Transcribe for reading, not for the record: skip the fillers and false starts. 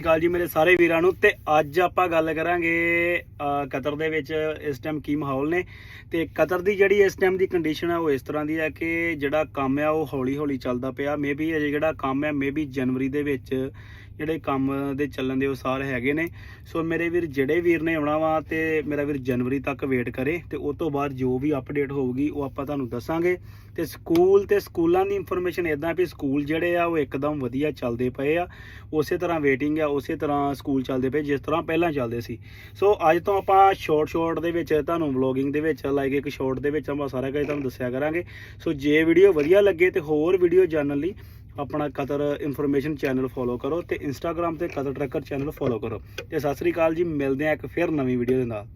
ਅਕਾਲ ਜੀ ਮੇਰੇ ਸਾਰੇ ਵੀਰਾਂ ਨੂੰ। ਤੇ ਅੱਜ ਆਪਾਂ ਗੱਲ ਕਰਾਂਗੇ ਕਤਰ ਦੇ ਵਿੱਚ ਇਸ ਟਾਈਮ ਕੀ ਮਾਹੌਲ ਨੇ। ਤੇ ਕਤਰ ਦੀ ਜਿਹੜੀ ਇਸ ਟਾਈਮ ਦੀ ਕੰਡੀਸ਼ਨ ਹੈ ਉਹ ਇਸ ਤਰ੍ਹਾਂ ਦੀ ਹੈ ਕਿ ਜਿਹੜਾ ਕੰਮ ਆ ਉਹ ਹੌਲੀ ਹੌਲੀ ਚੱਲਦਾ ਪਿਆ। ਮੇਬੀ ਅਜੇ ਜਿਹੜਾ ਕੰਮ ਹੈ ਮੇਬੀ ਜਨਵਰੀ ਦੇ ਵਿੱਚ ਜਿਹੜੇ ਕੰਮ ਦੇ ਚੱਲਣ ਦੇ ਉਸਾਰ ਹੈਗੇ ਨੇ। ਸੋ ਮੇਰੇ ਵੀਰ ਜਿਹੜੇ ਵੀਰ ਨੇ ਆਉਣਾ ਵਾ ਤੇ ਮੇਰਾ ਵੀਰ ਜਨਵਰੀ ਤੱਕ ਵੇਟ ਕਰੇ ਤੇ ਉਸ ਤੋਂ ਬਾਅਦ ਜੋ ਵੀ ਅਪਡੇਟ ਹੋਊਗੀ ਉਹ ਆਪਾਂ ਤੁਹਾਨੂੰ ਦੱਸਾਂਗੇ। ਤੇ ਸਕੂਲ ਤੇ ਸਕੂਲਾਂ ਦੀ ਇਨਫੋਰਮੇਸ਼ਨ ਇਦਾਂ ਵੀ ਸਕੂਲ ਜਿਹੜੇ ਆ ਉਹ ਇੱਕਦਮ ਵਧੀਆ ਚੱਲਦੇ ਪਏ ਆ। ਉਸੇ ਤਰ੍ਹਾਂ ਵੇਟਿੰਗ ਆ, ਉਸੇ ਤਰ੍ਹਾਂ ਸਕੂਲ ਚੱਲਦੇ ਪਏ ਜਿਸ ਤਰ੍ਹਾਂ ਪਹਿਲਾਂ ਚੱਲਦੇ ਸੀ। ਸੋ ਅੱਜ ਤੋਂ ਆਪਾਂ ਸ਼ਾਰਟ ਦੇ ਵਿੱਚ ਤੁਹਾਨੂੰ ਵਲੋਗਿੰਗ ਦੇ ਵਿੱਚ ਲਾਈਕ ਇੱਕ ਸ਼ਾਰਟ ਦੇ ਵਿੱਚ ਆਪਾਂ ਸਾਰਾ ਕੁਝ ਤੁਹਾਨੂੰ ਦੱਸਿਆ ਕਰਾਂਗੇ। ਸੋ ਜੇ ਵੀਡੀਓ ਵਧੀਆ ਲੱਗੇ ਤੇ ਹੋਰ ਵੀਡੀਓ ਜਾਣਨ ਲਈ ਆਪਣਾ ਕਤਰ ਇਨਫੋਰਮੇਸ਼ਨ ਚੈਨਲ ਫੋਲੋ ਕਰੋ ਤੇ ਇੰਸਟਾਗ੍ਰਾਮ ਤੇ ਕਤਰ ਟਰੈਕਰ ਚੈਨਲ ਫੋਲੋ ਕਰੋ। ਤੇ ਸਤਿ ਸ੍ਰੀ ਅਕਾਲ ਜੀ, ਮਿਲਦੇ ਆ ਇੱਕ ਫਿਰ ਨਵੀਂ ਵੀਡੀਓ ਦੇ ਨਾਲ।